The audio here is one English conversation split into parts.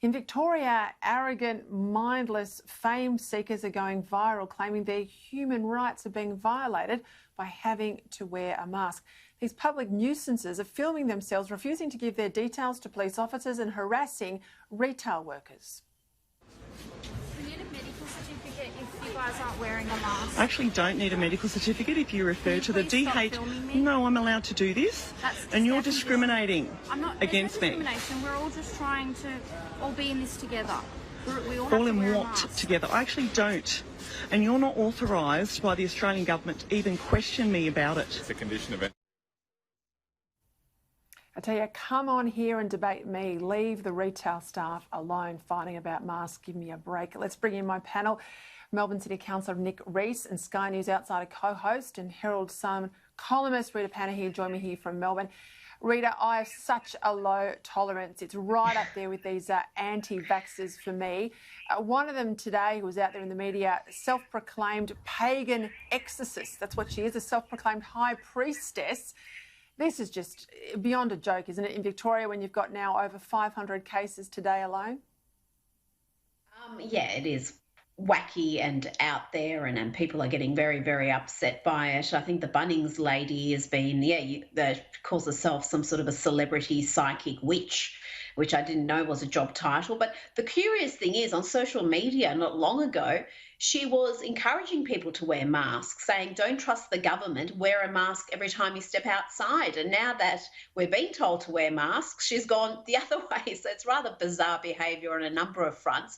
In Victoria, arrogant, mindless fame seekers are going viral, claiming their human rights are being violated by having to wear a mask. These public nuisances are filming themselves, refusing to give their details to police officers and harassing retail workers. We need a medical certificate if you guys aren't wearing a mask. I actually don't need a medical certificate if you refer to the DH. No, I'm allowed to do this. And you're discriminating against me. Discrimination. We're all just trying to all be in this together. We all All in what together? I actually don't. And you're not authorised by the Australian government to even question me about it. It's a condition of it. I tell you, come on here and debate me. Leave the retail staff alone fighting about masks. Give me a break. Let's bring in my panel. Melbourne City Councillor Nick Rees and Sky News Outsider co-host and Herald Sun columnist Rita Panahi join me here from Melbourne. Rita, I have such a low tolerance. It's right up there with these anti-vaxxers for me. One of them today, who was out there in the media, self-proclaimed pagan exorcist. That's what she is, a self-proclaimed high priestess. This is just beyond a joke, isn't it, in Victoria when you've got now over 500 cases today alone? Yeah, it is wacky and out there, and people are getting very, very upset by it. I think the Bunnings lady has been, calls herself some sort of a celebrity psychic witch, which I didn't know was a job title. But the curious thing is, on social media not long ago, she was encouraging people to wear masks, saying, don't trust the government, wear a mask every time you step outside. And now that we're being told to wear masks, she's gone the other way. So it's rather bizarre behaviour on a number of fronts.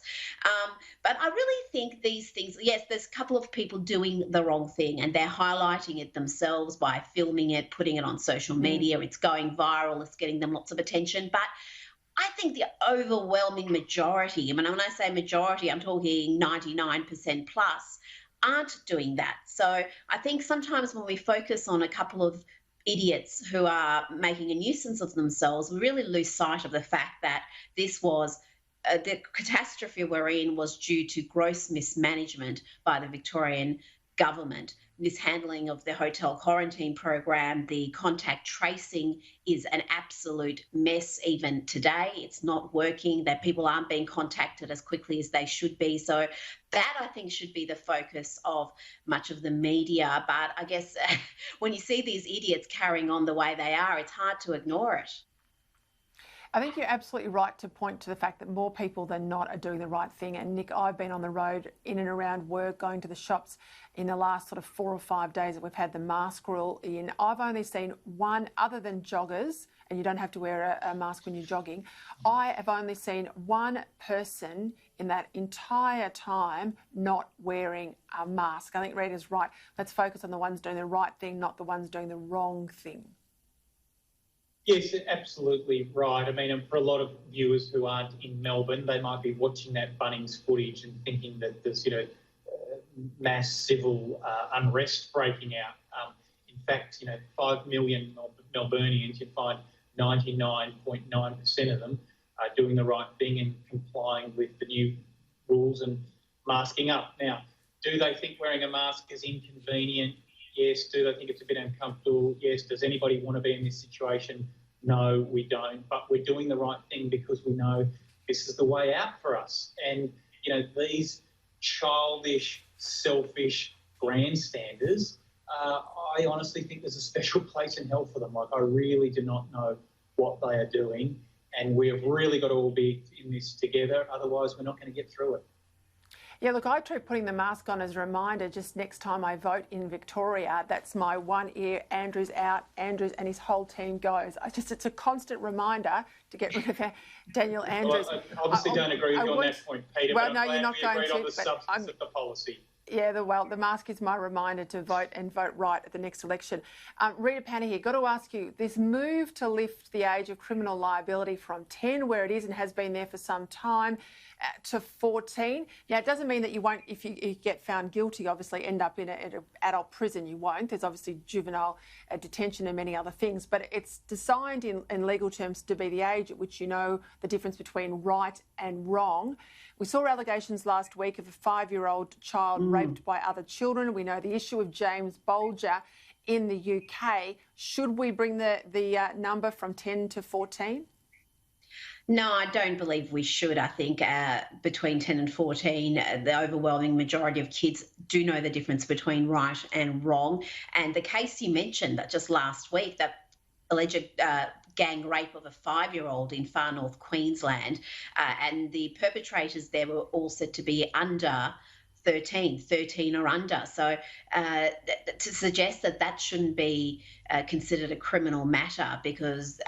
But I really think these things, yes, there's a couple of people doing the wrong thing and they're highlighting it themselves by filming it, putting it on social media. It's going viral. It's getting them lots of attention. But I think the overwhelming majority, when I say majority, I'm talking 99% plus, aren't doing that. So I think sometimes when we focus on a couple of idiots who are making a nuisance of themselves, we really lose sight of the fact that this was the catastrophe we're in was due to gross mismanagement by the Victorian government. Mishandling of the hotel quarantine program, the contact tracing is an absolute mess even today. It's not working, that people aren't being contacted as quickly as they should be. So that, I think, should be the focus of much of the media. But I guess when you see these idiots carrying on the way they are, it's hard to ignore it. I think you're absolutely right to point to the fact that more people than not are doing the right thing. And Nick, I've been on the road in and around work, going to the shops in the last sort of 4 or 5 days that we've had the mask rule in. I've only seen one, other than joggers, and you don't have to wear a mask when you're jogging. I have only seen one person in that entire time not wearing a mask. I think Rita's right. Let's focus on the ones doing the right thing, not the ones doing the wrong thing. Yes, absolutely right. I mean, and for a lot of viewers who aren't in Melbourne, they might be watching that Bunnings footage and thinking that there's, mass civil unrest breaking out. In fact, 5 million Melburnians, you find 99.9% of them are doing the right thing and complying with the new rules and masking up. Now, do they think wearing a mask is inconvenient? Yes. Do they think it's a bit uncomfortable? Yes. Does anybody want to be in this situation? No, we don't. But we're doing the right thing because we know this is the way out for us. And, these childish, selfish grandstanders, I honestly think there's a special place in hell for them. Like, I really do not know what they are doing. And we have really got to all be in this together. Otherwise, we're not going to get through it. Yeah, look, I treat putting the mask on as a reminder just next time I vote in Victoria. That's my one ear. Andrew's out. Andrews and his whole team goes. It's a constant reminder to get rid of Daniel Andrews. Well, I obviously don't agree with you on that point, Peter. Well, but no, you're not going to. On the substance of the policy. Yeah, the mask is my reminder to vote and vote right at the next election. Rita Panahi, got to ask you, this move to lift the age of criminal liability from 10, where it is and has been there for some time, to 14. Now, it doesn't mean that you won't, if you get found guilty, obviously end up in an adult prison. You won't. There's obviously juvenile detention and many other things, but it's designed in legal terms to be the age at which you know the difference between right and wrong. We saw allegations last week of a 5-year-old child raped by other children. We know the issue of James Bolger in the UK. Should we bring the number from 10 to 14? No, I don't believe we should. I think between 10 and 14, the overwhelming majority of kids do know the difference between right and wrong. And the case you mentioned that just last week, that alleged gang rape of a 5-year-old in far north Queensland, and the perpetrators there were all said to be under 13 or under. So to suggest that that shouldn't be considered a criminal matter because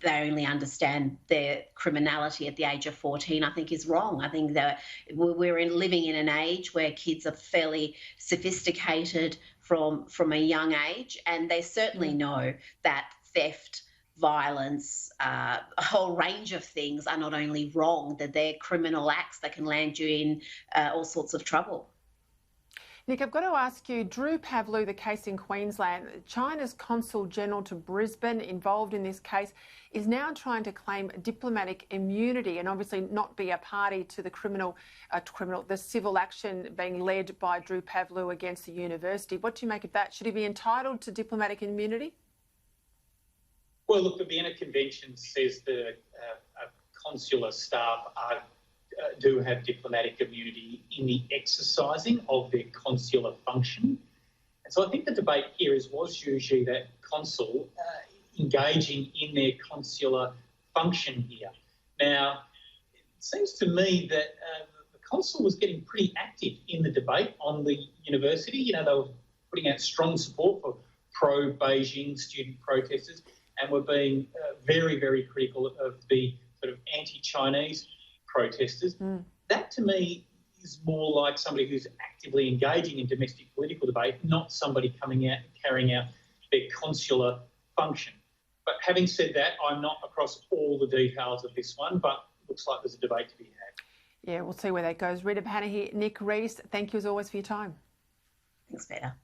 they only understand their criminality at the age of 14, I think is wrong. I think that we're living in an age where kids are fairly sophisticated from a young age, and they certainly know that theft, violence, a whole range of things are not only wrong, that they're criminal acts that can land you in all sorts of trouble. Nick, I've got to ask you, Drew Pavlou, the case in Queensland, China's Consul General to Brisbane involved in this case, is now trying to claim diplomatic immunity and obviously not be a party to the civil action being led by Drew Pavlou against the university. What do you make of that? Should he be entitled to diplomatic immunity? Well, look, the Vienna Convention says that consular staff do have diplomatic immunity in the exercising of their consular function. And so I think the debate here was usually that consul engaging in their consular function here. Now, it seems to me that the consul was getting pretty active in the debate on the university. You know, they were putting out strong support for pro-Beijing student protesters, and were being very, very critical of the sort of anti-Chinese protesters. That, to me, is more like somebody who's actively engaging in domestic political debate, not somebody coming out and carrying out their consular function. But having said that, I'm not across all the details of this one, but it looks like there's a debate to be had. Yeah, we'll see where that goes. Rita Panahi, Nick Rees, thank you as always for your time. Thanks, Peter.